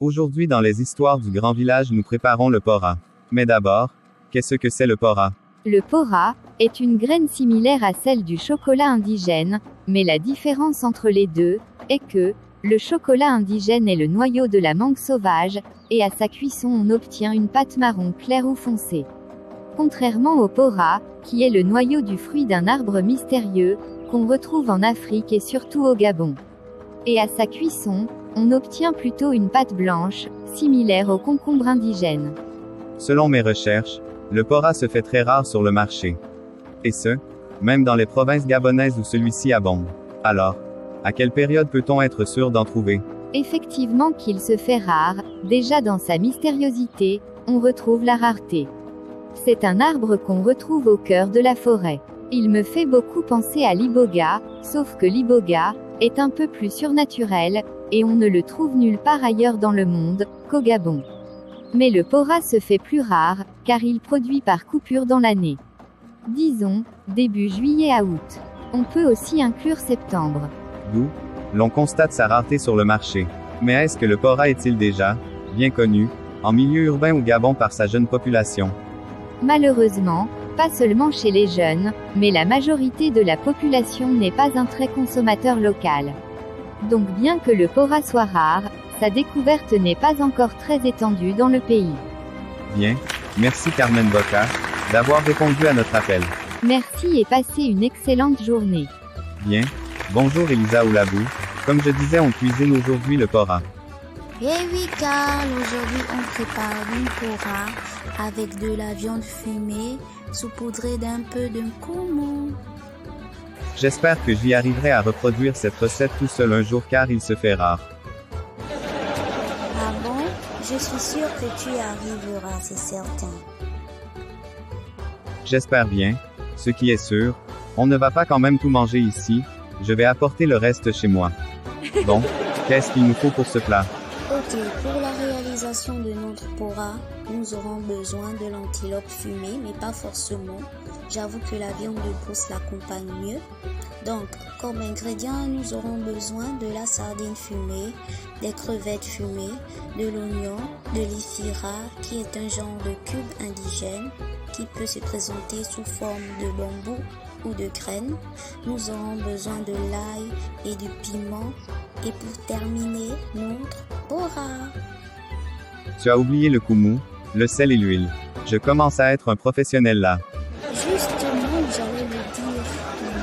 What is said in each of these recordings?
Aujourd'hui dans les histoires du grand village nous préparons le pora. Mais d'abord, qu'est-ce que c'est le pora? Le pora est une graine similaire à celle du chocolat indigène, mais la différence entre les deux est que le chocolat indigène est le noyau de la mangue sauvage, et à sa cuisson on obtient une pâte marron claire ou foncée. Contrairement au pora, qui est le noyau du fruit d'un arbre mystérieux, qu'on retrouve en Afrique et surtout au Gabon. Et à sa cuisson, on obtient plutôt une pâte blanche, similaire au concombre indigène. Selon mes recherches, le pora se fait très rare sur le marché. Et ce, même dans les provinces gabonaises où celui-ci abonde. Alors, à quelle période peut-on être sûr d'en trouver? Effectivement qu'il se fait rare, déjà dans sa mystériosité, on retrouve la rareté. C'est un arbre qu'on retrouve au cœur de la forêt. Il me fait beaucoup penser à l'iboga, sauf que l'iboga est un peu plus surnaturel, et on ne le trouve nulle part ailleurs dans le monde qu'au Gabon. Mais le pora se fait plus rare, car il produit par coupure dans l'année. Disons, début juillet à août. On peut aussi inclure septembre. D'où l'on constate sa rareté sur le marché. Mais est-ce que le pora est-il déjà bien connu en milieu urbain au Gabon par sa jeune population? Malheureusement, pas seulement chez les jeunes, mais la majorité de la population n'est pas un très consommateur local. Donc bien que le pora soit rare, sa découverte n'est pas encore très étendue dans le pays. Bien, merci Carmen Boca, d'avoir répondu à notre appel. Merci et passez une excellente journée. Bien, bonjour Elisa Oulabou, comme je disais on cuisine aujourd'hui le pora. Eh oui Carl, aujourd'hui on prépare une pora avec de la viande fumée, saupoudrée d'un peu de koumou. J'espère que j'y arriverai à reproduire cette recette tout seul un jour car il se fait rare. Ah bon? Je suis sûre que tu y arriveras, c'est certain. J'espère bien. Ce qui est sûr, on ne va pas quand même tout manger ici, je vais apporter le reste chez moi. Bon, qu'est-ce qu'il nous faut pour ce plat? Ok, pour la réalisation de notre pora, nous aurons besoin de l'antilope fumée, mais pas forcément. J'avoue que la viande de brousse l'accompagne mieux. Donc, comme ingrédients, nous aurons besoin de la sardine fumée, des crevettes fumées, de l'oignon, de l'ifira, qui est un genre de cube indigène, qui peut se présenter sous forme de bambou ou de graines. Nous aurons besoin de l'ail et du piment. Et pour terminer, notre pora. Tu as oublié le koumou, le sel et l'huile. Je commence à être un professionnel là. Justement, j'allais le dire.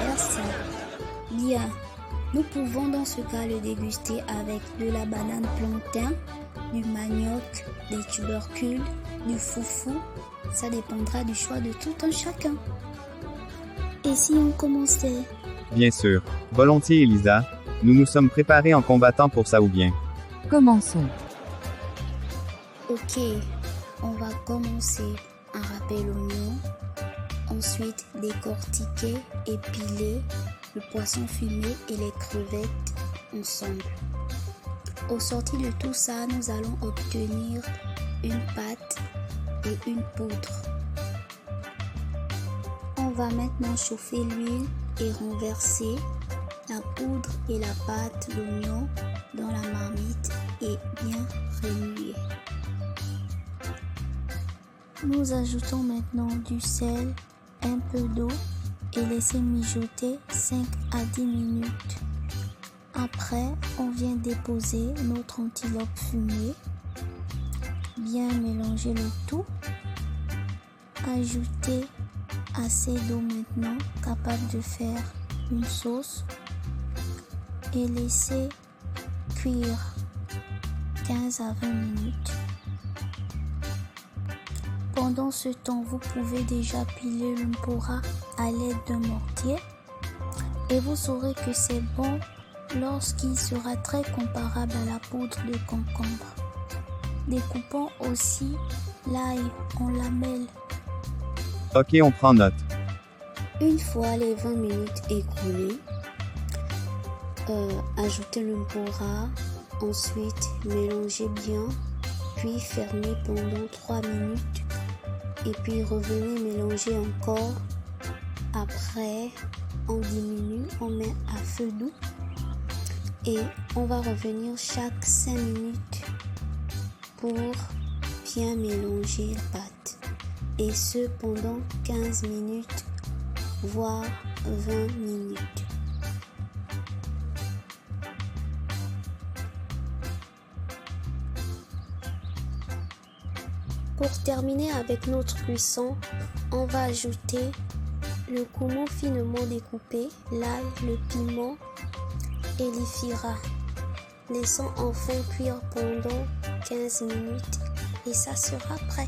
Merci. Bien. Nous pouvons dans ce cas le déguster avec de la banane plantain, du manioc, des tubercules, du foufou. Ça dépendra du choix de tout un chacun. Et si on commençait? Bien sûr. Volontiers Elisa. Nous nous sommes préparés en combattant pour ça ou bien. Commençons. Ok, on va commencer à râper l'oignon, ensuite décortiquer et piler le poisson fumé et les crevettes ensemble. Au sorti de tout ça, nous allons obtenir une pâte et une poudre. On va maintenant chauffer l'huile et renverser la poudre et la pâte, l'oignon dans la marmite et bien remuer. Nous ajoutons maintenant du sel, un peu d'eau et laisser mijoter 5 à 10 minutes. Après, on vient déposer notre antilope fumée. Bien mélanger le tout. Ajouter assez d'eau maintenant, capable de faire une sauce. Et laisser cuire 15 à 20 minutes. Pendant ce temps, vous pouvez déjà piler le pora à l'aide d'un mortier et vous saurez que c'est bon lorsqu'il sera très comparable à la poudre de concombre. Découpons aussi l'ail en lamelles. Ok, on prend note. Une fois les 20 minutes écoulées, ajoutez le pora, ensuite mélangez bien, puis fermez pendant 3 minutes et puis revenez mélanger encore. Après, on diminue, on met à feu doux et on va revenir chaque 5 minutes pour bien mélanger la pâte. Et ce pendant 15 minutes, voire 20 minutes. Pour terminer avec notre cuisson, on va ajouter le koumou finement découpé, l'ail, le piment et l'ifira. Laissons enfin cuire pendant 15 minutes et ça sera prêt.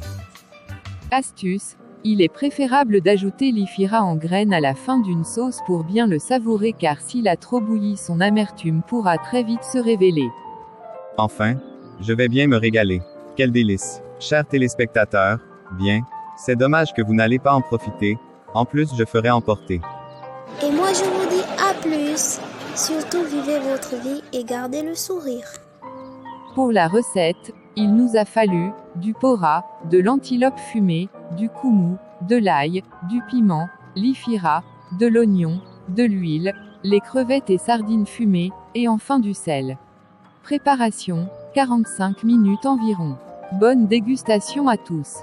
Astuce, il est préférable d'ajouter l'ifira en graines à la fin d'une sauce pour bien le savourer car s'il a trop bouilli son amertume pourra très vite se révéler. Enfin, je vais bien me régaler. Quel délice. Chers téléspectateurs, bien, c'est dommage que vous n'allez pas en profiter, en plus je ferai emporter. Et moi je vous dis à plus. Surtout vivez votre vie et gardez le sourire. Pour la recette, il nous a fallu du pora, de l'antilope fumée, du koumou, de l'ail, du piment, l'ifira, de l'oignon, de l'huile, les crevettes et sardines fumées, et enfin du sel. Préparation, 45 minutes environ. Bonne dégustation à tous.